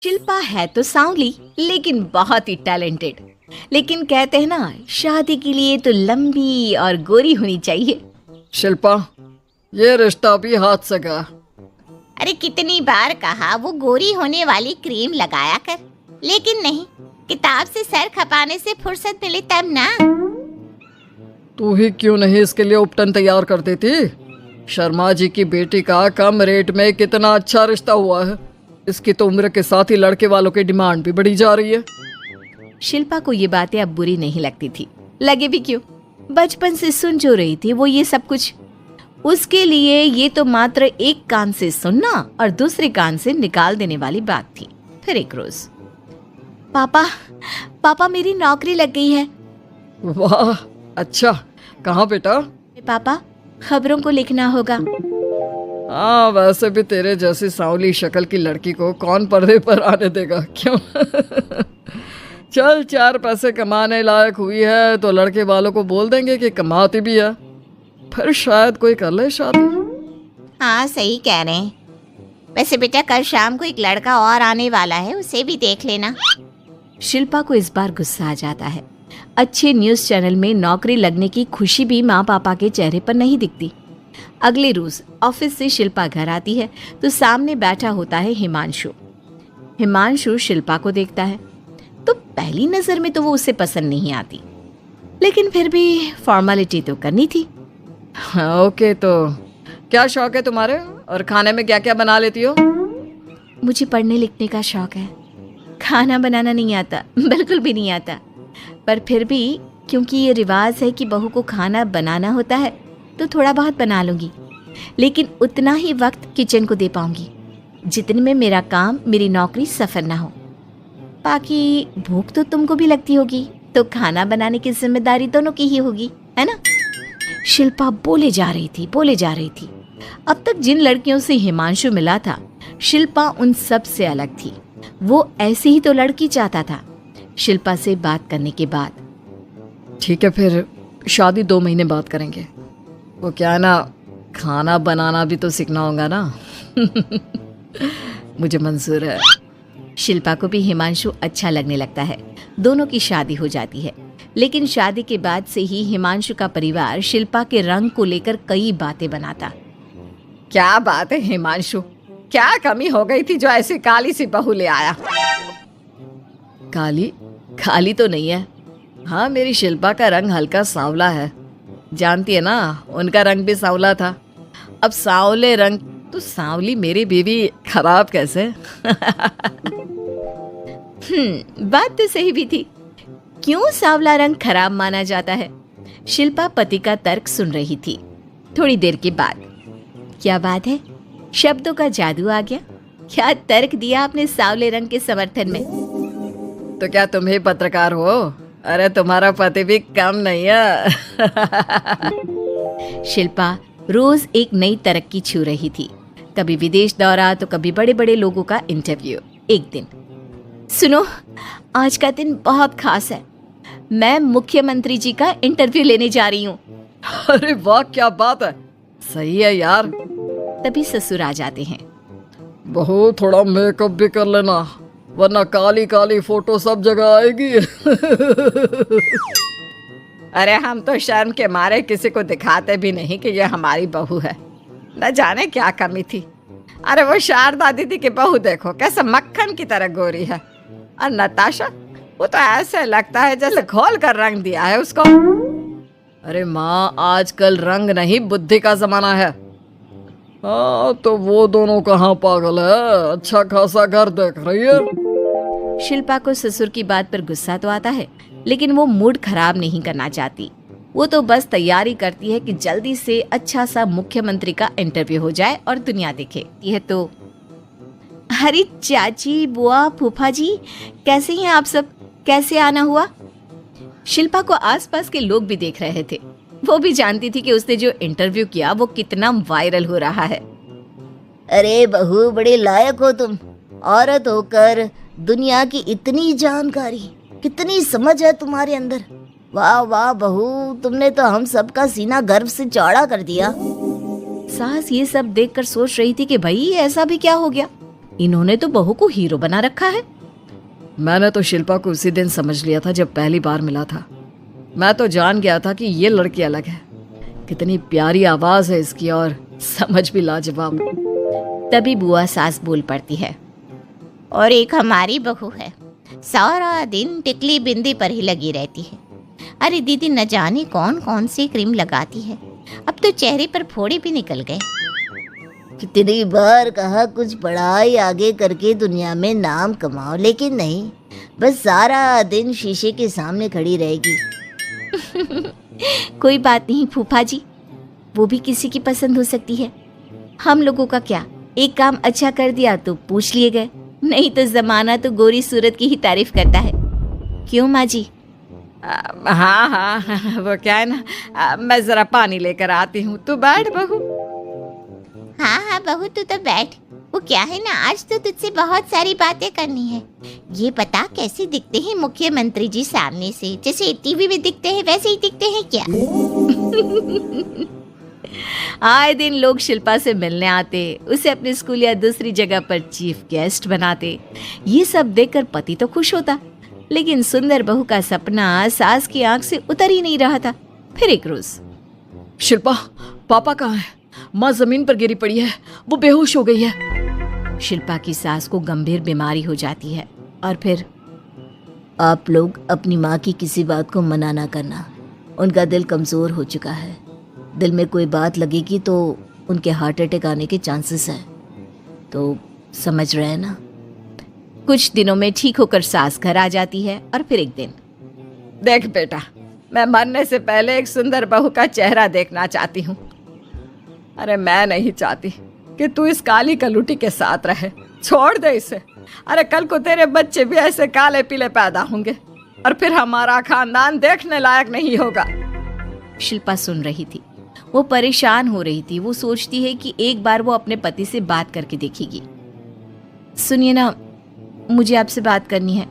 शिल्पा है तो सांवली लेकिन बहुत ही टैलेंटेड। लेकिन कहते हैं ना, शादी के लिए तो लंबी और गोरी होनी चाहिए। शिल्पा, ये रिश्ता भी हाथ से गया। अरे कितनी बार कहा वो गोरी होने वाली क्रीम लगाया कर, लेकिन नहीं, किताब से सर खपाने से फुर्सत मिले तब ना। तू ही क्यों नहीं इसके लिए उपटन तैयार कर देती? शर्मा जी की बेटी का कम रेट में कितना अच्छा रिश्ता हुआ है। इसकी तो उम्र के साथ ही लड़के वालों की डिमांड भी बढ़ी जा रही है। शिल्पा को ये बातें अब बुरी नहीं लगती थी, लगे भी क्यों, बचपन से सुन जो रही थी वो ये सब कुछ। उसके लिए ये तो मात्र एक कान से सुनना और दूसरे कान से निकाल देने वाली बात थी। फिर एक रोज, पापा मेरी नौकरी लग गई है। वाह, अच्छा, कहाँ बेटा? पापा, खबरों को लिखना होगा। हाँ, वैसे भी तेरे जैसी सांवली शक्ल की लड़की को कौन पर्दे पर आने देगा, क्यों? चल, 4 पैसे कमाने लायक हुई है तो लड़के वालों को बोल देंगे कि कमाती भी है, फिर शायद कोई कर ले शादी। हाँ, सही कह रहे हैं। वैसे बेटा, कल शाम को एक लड़का और आने वाला है, उसे भी देख लेना। शिल्पा को इस बार गुस्सा आ जाता है। अच्छे न्यूज़ चैनल में नौकरी लगने की खुशी भी माँ पापा के चेहरे पर नहीं दिखती। अगले रोज ऑफिस से शिल्पा घर आती है तो सामने बैठा होता है हिमांशु। हिमांशु शिल्पा को देखता है तो पहली नजर में तो वो उसे पसंद नहीं आती, लेकिन फिर भी फॉर्मेलिटी तो करनी थी। ओके, तो क्या शौक है तुम्हारे और खाने में क्या क्या बना लेती हो? मुझे पढ़ने लिखने का शौक है, खाना बनाना नहीं आता, बिल्कुल भी नहीं आता। पर फिर भी क्योंकि ये रिवाज है कि बहू को खाना बनाना होता है तो थोड़ा बहुत बना लूंगी, लेकिन उतना ही वक्त किचन को दे पाऊंगी जितने में मेरा काम, मेरी नौकरी सफर ना हो। बाकी भूख तो तुमको भी लगती होगी, तो खाना बनाने की जिम्मेदारी दोनों की ही होगी, है ना? शिल्पा बोले जा रही थी। अब तक जिन लड़कियों से हिमांशु मिला था, शिल्पा उन सब से अलग थी। वो ऐसी ही तो लड़की चाहता था। शिल्पा से बात करने के बाद, ठीक है, फिर शादी 2 महीने बाद करेंगे। वो क्या है ना, खाना बनाना भी तो सीखना होगा ना। मुझे मंजूर है। शिल्पा को भी हिमांशु अच्छा लगने लगता है। दोनों की शादी हो जाती है, लेकिन शादी के बाद से ही हिमांशु का परिवार शिल्पा के रंग को लेकर कई बातें बनाता। क्या बात है हिमांशु, क्या कमी हो गई थी जो ऐसी काली सी बहू ले आया? काली तो नहीं है। हाँ, मेरी शिल्पा का रंग हल्का सांवला है, जानती है ना, उनका रंग भी सांवला था। अब सांवले रंग तो सांवली मेरी बीवी, खराब कैसे? बात तो सही भी थी। क्यों सांवला रंग खराब माना जाता है? शिल्पा पति का तर्क सुन रही थी। थोड़ी देर के बाद, क्या बात है, शब्दों का जादू आ गया। क्या तर्क दिया आपने सांवले रंग के समर्थन में? तो क्या तुम ही पत्रकार हो? अरे तुम्हारा पति भी कम नहीं है। शिल्पा रोज एक नई तरक्की छू रही थी। कभी विदेश दौरा तो कभी बड़े बड़े लोगों का इंटरव्यू। एक दिन, सुनो, आज का दिन बहुत खास है, मैं मुख्यमंत्री जी का इंटरव्यू लेने जा रही हूँ। अरे वाह, क्या बात है, सही है यार। तभी ससुर आ जाते हैं। बहू, थोड़ा मेकअप भी कर लेना, वरना काली काली फोटो सब जगह आएगी। अरे हम तो शर्म के मारे किसी को दिखाते भी नहीं कि ये हमारी बहू है। न जाने क्या कमी थी। अरे वो शारदा दीदी की बहू देखो, कैसे मक्खन की तरह गोरी है। और नताशा, वो तो ऐसे लगता है जैसे घोल कर रंग दिया है उसको। अरे माँ, आजकल रंग नहीं, बुद्धि का जमाना है। हाँ, तो वो दोनों कहाँ पागल है, अच्छा खासा घर देख रही है। शिल्पा को ससुर की बात पर गुस्सा तो आता है, लेकिन वो मूड खराब नहीं करना चाहती। वो तो बस तैयारी करती है कि जल्दी से अच्छा सा मुख्यमंत्री का इंटरव्यू हो जाए और दुनिया देखे। यह तो, अरे चाची, बुआ, फूफा जी, कैसे हैं आप सब? कैसे आना हुआ? शिल्पा को आसपास के लोग भी देख रहे थे। वो भी जानती थी कि उसने जो इंटरव्यू किया वो कितना वायरल हो रहा है। अरे बहू, बड़े लायक हो तुम। औरत होकर दुनिया की इतनी जानकारी, कितनी समझ है तुम्हारे अंदर। वाह वाह बहू, तुमने तो हम सबका सीना गर्व से चौड़ा कर दिया। सास ये सब देखकर सोच रही थी कि भाई ऐसा भी क्या हो गया, इन्होंने तो बहू को हीरो बना रखा है। मैंने तो शिल्पा को उसी दिन समझ लिया था जब पहली बार मिला था। मैं तो जान गया था कि ये लड़की अलग है। कितनी प्यारी आवाज है इसकी और समझ भी लाजवाब। तभी बुआ सास बोल पड़ती है। और एक हमारी बहू है, सारा दिन टिकली बिंदी पर ही लगी रहती है। अरे दीदी, न जाने कौन कौन सी क्रीम लगाती है, अब तो चेहरे पर फोड़े भी निकल गए। कितनी बार कहा कुछ पढ़ाई आगे करके दुनिया में नाम कमाओ, लेकिन नहीं, बस सारा दिन शीशे के सामने खड़ी रहेगी। कोई बात नहीं फूफा जी, वो भी किसी की पसंद हो सकती है। हम लोगों का क्या, एक काम अच्छा कर दिया तो पूछ लिए गए, नहीं तो जमाना तो गोरी सूरत की ही तारीफ करता है। क्यों माँ जी? हाँ हाँ, वो क्या है ना, मैं जरा पानी लेकर आती हूँ, तू बैठ बहू। हाँ हाँ बहू, तू तो बैठ। वो क्या है ना, आज तो तुझसे बहुत सारी बातें करनी है। ये बता, कैसे दिखते हैं मुख्यमंत्री जी सामने से? जैसे टीवी में दिखते हैं वैसे ही दिखते हैं क्या? आए दिन लोग शिल्पा से मिलने आते, उसे अपने स्कूल या दूसरी जगह पर चीफ गेस्ट बनाते। ये सब देखकर पति तो खुश होता, लेकिन सुंदर बहू का सपना सास की आंख से उतर ही नहीं रहा था। फिर एक रोज, शिल्पा, पापा कहाँ है? माँ जमीन पर गिरी पड़ी है, वो बेहोश हो गई है। शिल्पा की सास को गंभीर बीमारी हो जाती है और फिर आप लोग अपनी माँ की किसी बात को मना ना करना, उनका दिल कमज़ोर हो चुका है। दिल में कोई बात लगेगी तो उनके हार्ट अटैक आने के चांसेस हैं, तो समझ रहे हैं ना। कुछ दिनों में ठीक होकर सास घर आ जाती है और फिर एक दिन, देख बेटा, मैं मरने से पहले एक सुंदर बहू का चेहरा देखना चाहती हूँ। अरे मैं नहीं चाहती कि तू इस काली कलूटी के साथ रहे, छोड़ दे इसे। अरे कल को तेरे बच्चे भी ऐसे काले पीले पैदा होंगे और फिर हमारा खानदान देखने लायक नहीं होगा। शिल्पा सुन रही थी, वो परेशान हो रही थी। वो सोचती है कि एक बार वो अपने पति से बात करके देखेगी। सुनिए ना, मुझे आपसे बात करनी है।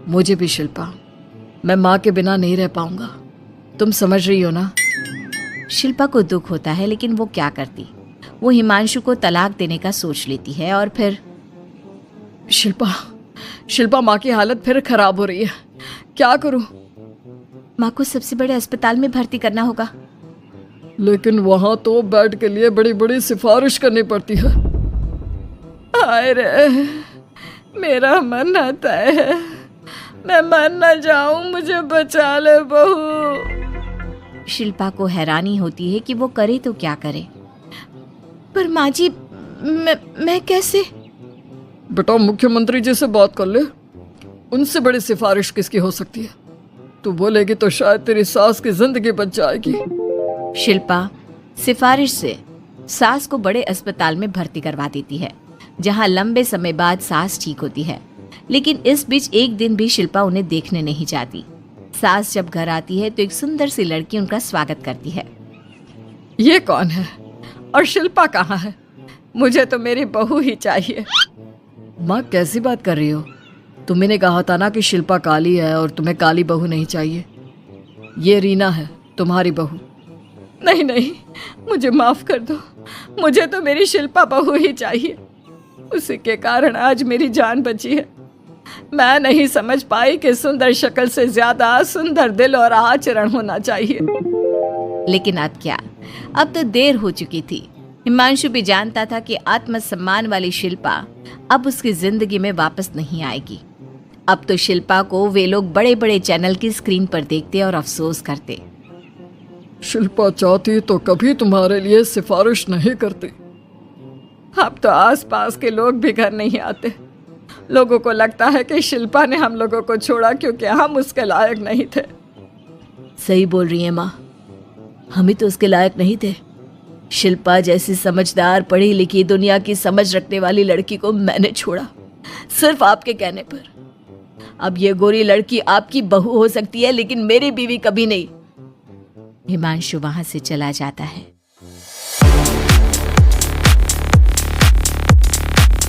मुझे भी शिल्पा, मैं माँ के बिना नहीं रह पाऊंगा, तुम समझ रही हो ना। शिल्पा को दुख होता है, लेकिन वो क्या करती। वो हिमांशु को तलाक देने का सोच लेती है और फिर शिल्पा, माँ की हालत फिर खराब हो रही है, क्या करूं? माँ को सबसे बड़े अस्पताल में भर्ती करना होगा। लेकिन वहां तो बेड के लिए बड़ी बड़ी सिफारिश करनी पड़ती है। हाय रे, मेरा मरना तय है, मैं मर न जाऊं, मुझे बचा ले बहू। शिल्पा को हैरानी होती है कि वो करे तो क्या करे। पर माँ जी, मैं कैसे? बेटा, मुख्यमंत्री जी से बात कर ले, उनसे बड़ी सिफारिश किसकी हो सकती है? तू बोलेगी तो शायद तेरी सास की जिंदगी बच जाएगी। शिल्पा सिफारिश से सास को बड़े अस्पताल में भर्ती करवा देती है, जहां लंबे समय बाद सास ठीक होती है। लेकिन इस बीच एक दिन भी शिल्पा उन्हें देखने नहीं जाती। सास जब घर आती है तो एक सुंदर सी लड़की उनका स्वागत करती है। ये कौन है और शिल्पा कहाँ है? मुझे तो मेरी बहू ही चाहिए। माँ, कैसी बात कर रही हो? तुमने कहा था ना कि शिल्पा काली है और तुम्हें काली बहू नहीं चाहिए। ये रीना है, तुम्हारी बहू। नहीं नहीं, मुझे माफ कर दो, मुझे तो मेरी शिल्पा बहू ही चाहिए। उसी के कारण आज मेरी जान बची है। मैं नहीं समझ पाई कि सुंदर शक्ल से ज्यादा सुंदर दिल और आचरण होना चाहिए। लेकिन अब क्या, अब तो देर हो चुकी थी। हिमांशु भी जानता था कि आत्मसम्मान वाली शिल्पा अब उसकी जिंदगी में वापस नहीं आएगी। अब तो शिल्पा को वे लोग बड़े बड़े चैनल की स्क्रीन पर देखते और अफसोस करते। शिल्पा चाहती तो कभी तुम्हारे लिए सिफारिश नहीं करती। अब तो आसपास के लोग भी घर नहीं आते। लोगों को लगता है कि शिल्पा ने हम लोगों को छोड़ा क्योंकि हम उसके लायक नहीं थे। सही बोल रही है माँ, हम ही तो उसके लायक नहीं थे। शिल्पा जैसी समझदार, पढ़ी लिखी, दुनिया की समझ रखने वाली लड़की को मैंने छोड़ा, सिर्फ आपके कहने पर। अब ये गोरी लड़की आपकी बहू हो सकती है, लेकिन मेरी बीवी कभी नहीं। हिमांशु वहां से चला जाता है।